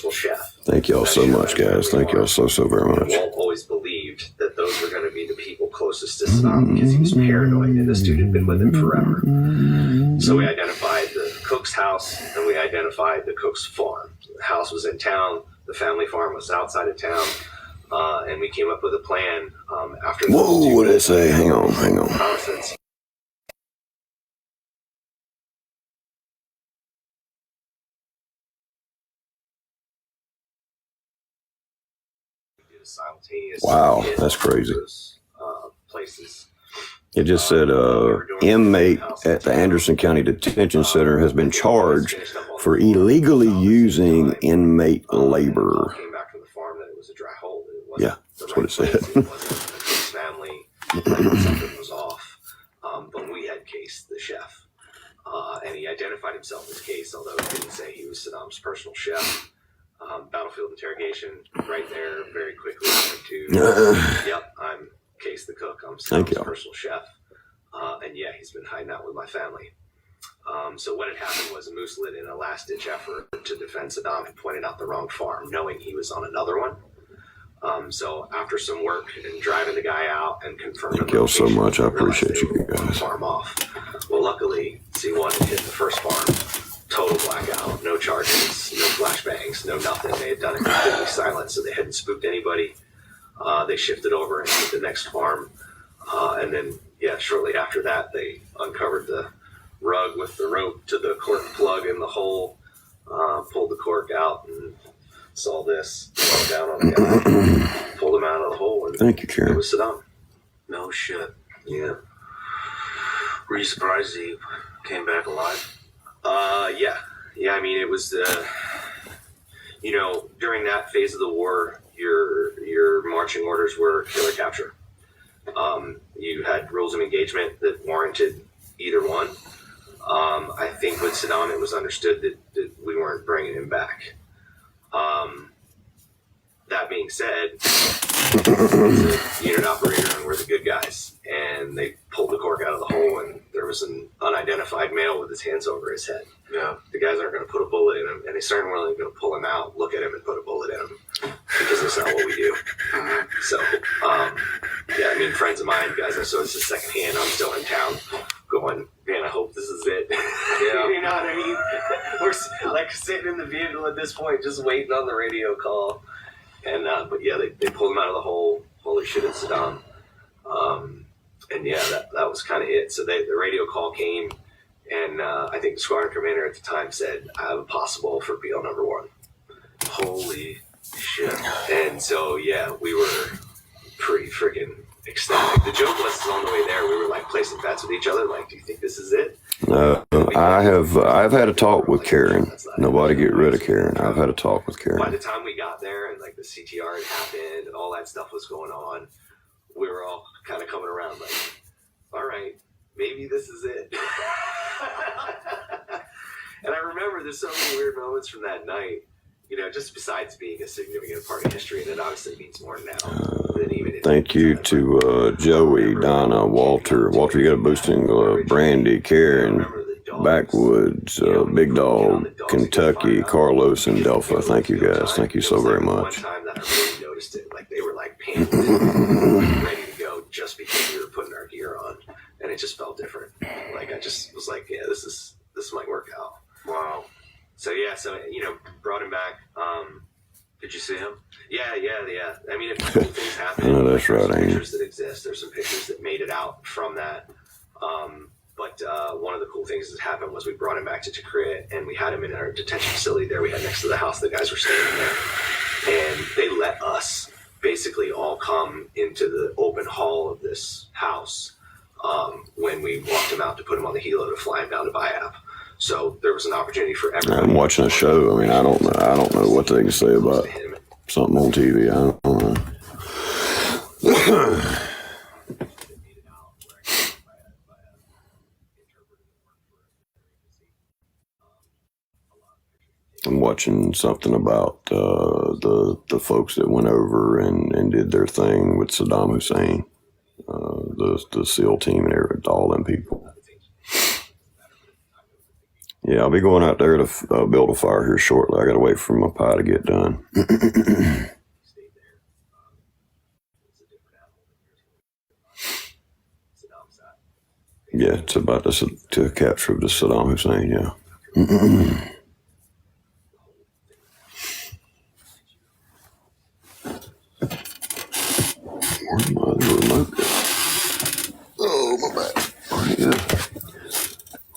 personal chef. Thank y'all so much, guys. Thank y'all so very much. Walt always believed that those were going to be the people closest to Saddam because he was paranoid, and this dude had been with him forever. So we identified the cook's house, and we identified the cook's farm. The house was in town. The family farm was outside of town. And we came up with a plan after... Whoa, what did I say? Hang on. Wow, that's crazy. Places. It just said inmate at the Anderson County Detention Center has been charged for illegally using inmate labor. Came back from the farm that it was a dry hole. Yeah, that's what it said. Family, something was off. But we had Case, the chef, and he identified himself as Case, although he didn't say he was Saddam's personal chef. Battlefield interrogation, right there, very quickly. Yep, I'm Case the cook. I'm Saddam's personal chef. And yeah, he's been hiding out with my family. So what had happened was Moose lit in a last-ditch effort to defend Saddam and pointed out the wrong farm, knowing he was on another one. So after some work and driving the guy out and confirming... Thank you so much. I appreciate you guys. Farm off. Well, luckily, C1 had hit the first farm. Total blackout. No charges, no flashbangs, no nothing. They had done it completely silent, so they hadn't spooked anybody. They shifted over and hit the next farm. And then, shortly after that, they uncovered the rug with the rope to the cork plug in the hole, pulled the cork out, and saw this down on the guy, pulled him out of the hole, and thank you, Karen. It was Saddam. No shit. Yeah. Were you surprised he came back alive? Yeah, I mean, it was, during that phase of the war, your marching orders were kill or capture. You had rules of engagement that warranted either one. I think with Saddam, it was understood that we weren't bringing him back. That being said, he's a unit operator and we're the good guys. And they pulled the cork out of the hole and there was an unidentified male with his hands over his head. Yeah. The guys aren't going to put a bullet in him. And they certainly weren't going to pull him out, look at him and put a bullet in him. Because that's not what we do. So, friends of mine, guys, so it's just secondhand. I'm still in town going, man, I hope this is it. Yeah. You know what I mean? We're like sitting in the vehicle at this point, just waiting on the radio call. And, they pulled him out of the hole. Holy shit, it's Saddam. That was kind of it. So the radio call came, and I think the squadron commander at the time said, I have a possible for PL number 1. Holy shit. And so, we were pretty freaking ecstatic. The joke was on the way there, we were like placing bets with each other, like, do you think this is it? I've had a talk with Karen. Nobody get rid of Karen. I've had a talk with Karen. By the time we got there and like the CTR had happened and all that stuff was going on, we were all kind of coming around like, all right, maybe this is it. And I remember there's so many weird moments from that night, just besides being a significant part of history, and it obviously means more now than even. Thank you to Joey, Donna, Walter. Walter, you got a boosting Brandy, Karen, Backwoods, Big Dog, Kentucky, Carlos, and Delpha. Thank you guys. Thank you so very much. One time that I really noticed it, like they were like panicking, ready to go just because we were putting our gear on, and it just felt different. Like I just was like, this might work out. Wow. So brought him back. Did you see him? Yeah. I mean, if cool things happen, no, that's right. There's some pictures that exist. There's some pictures that made it out from that. But one of the cool things that happened was we brought him back to Tikrit, and we had him in our detention facility there. We had next to the house. The guys were staying there, and they let us basically all come into the open hall of this house when we walked him out to put him on the helo to fly him down to Bayap. So there was an opportunity for everyone. I'm watching a show. I mean, I don't know what they can say about something on TV. I don't know. I'm watching something about the folks that went over and did their thing with Saddam Hussein, the SEAL team and all them people. Yeah, I'll be going out there to build a fire here shortly. I got to wait for my pie to get done. Yeah, it's about to capture the Saddam Hussein, yeah. Where's my other remote go? Oh, my bad.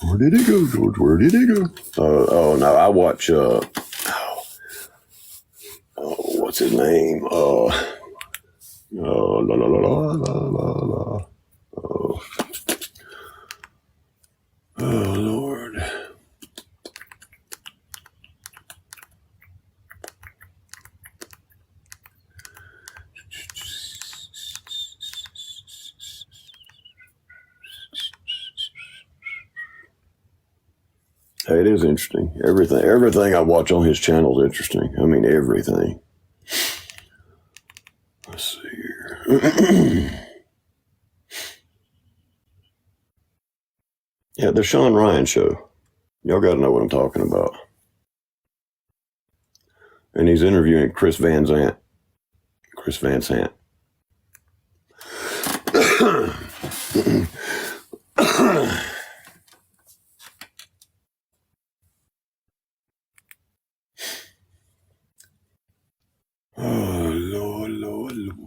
Where did it go, George? Where did it go? Oh, no, I watch, what's his name? La la la la la la la. Oh, Lord. Hey, it is interesting. Everything I watch on his channel is interesting. I mean, everything. Let's see here. Yeah, the Sean Ryan show. Y'all got to know what I'm talking about. And he's interviewing Chris Van Sant. Oh, Lord, Lord, Lord.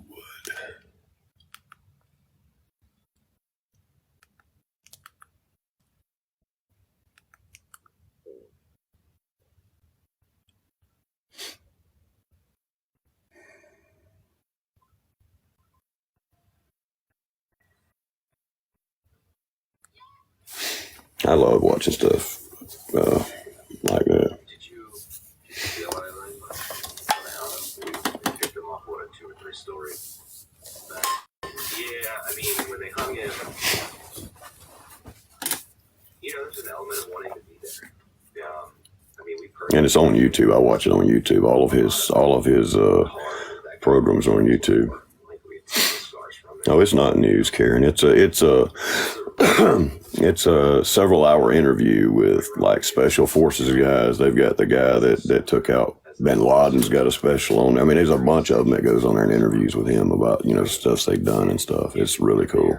I love watching stuff like that. Did you feel anything? We picked him up, what, a 2 or 3 story? Yeah, I mean, when they hung him, there's an element of wanting to be there. I mean, And it's on YouTube. I watch it on YouTube. All of his programs are on YouTube. Oh, it's not news, Karen. It's a several hour interview with like special forces guys. They've got the guy that took out Bin Laden's got a special on. I mean, there's a bunch of them that goes on there and interviews with him about stuff they've done and stuff. It's really cool.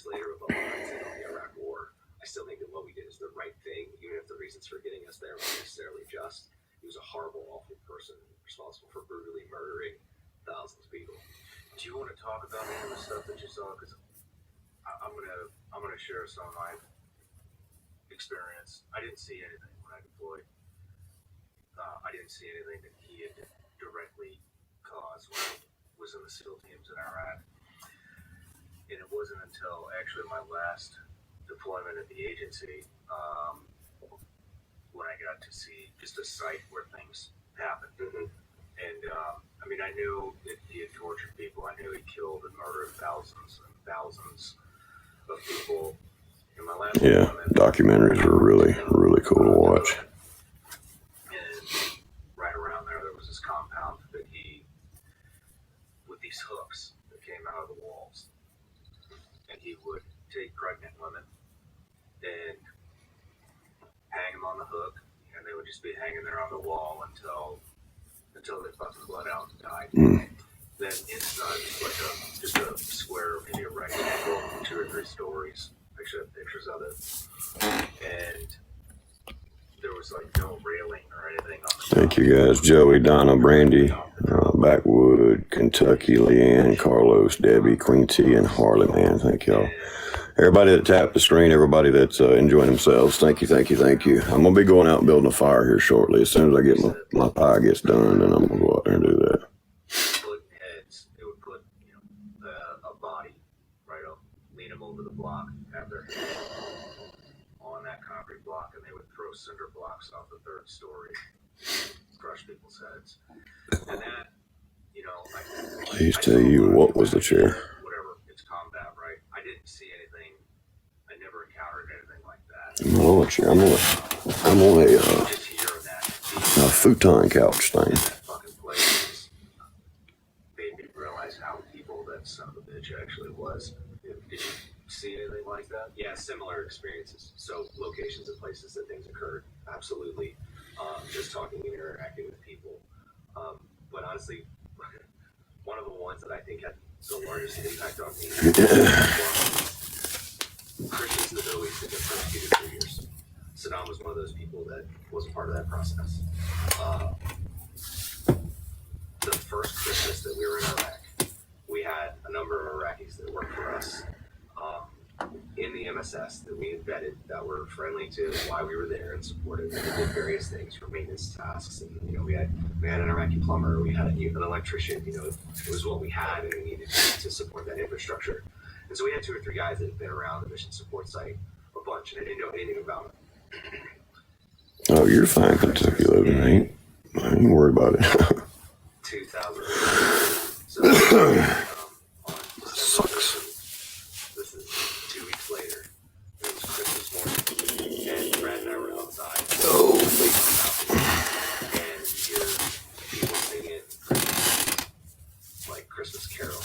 Later about mindset on the Iraq War, I still think that what we did is the right thing, even if the reasons for getting us there weren't necessarily just. He was a horrible, awful person responsible for brutally murdering thousands of people. Do you want to talk about any of the stuff that you saw? Because I'm gonna share some of my experience. I didn't see anything when I deployed. I didn't see anything that he had directly caused when I was in the SEAL teams in Iraq. And it wasn't until actually my last deployment at the agency when I got to see just a site where things happened. Mm-hmm. And I mean, I knew that he had tortured people. I knew he killed and murdered thousands and thousands of people. In my last documentaries are really, really cool to watch. And right around there was this compound that with these hooks that came out of the walls. And he would take pregnant women and hang them on the hook, and they would just be hanging there on the wall until they fucking bled out and died. Then inside was just a square, maybe a rectangle, 2 or 3 stories. I should have pictures of it. And there was like no railing or anything on the top. Thank you guys. Joey, Donna, Brandy, Backwood, Kentucky, Leanne, Carlos, Debbie, Queen T, and Harley, man. Thank y'all. Everybody that tapped the screen, everybody that's enjoying themselves, thank you. I'm going to be going out and building a fire here shortly. As soon as I get my pie gets done, then I'm going to go out there and do that. It would put, a body right up, lean them over the block, have their head on that concrete block, and they would throw cinder blocks off the 3rd story, crush people's heads. And that, Please tell you what was the chair. Whatever, it's combat, right? I didn't see anything. I never encountered anything like that. I'm on a futon couch thing. That fucking place made me realize how evil that son of a bitch actually Yeah, similar experiences. So locations and places that things occurred, absolutely. Just talking and interacting with people. But honestly, one of the ones that I think had the largest impact on me was Christians in the Middle East that got persecuted for years. Saddam was one of those people that was a part of that process. The first Christmas that we were in Iraq, we had a number of Iraqis that worked for us in the MSS that we embedded that were friendly to why we were there and supportive. And did various things for maintenance tasks. And we had an Iraqi plumber, we had an electrician. It was what we had, and we needed to support that infrastructure. And so we had 2 or 3 guys that had been around the mission support site a bunch, and I didn't know anything about it. Oh, you're fine, Kentucky living. I ain't worried about it. 2000. So Sucks. this is 2 weeks later. It was Christmas morning, and Brad and I were outside. Oh, And you hear people singing Christmas, like Christmas carols.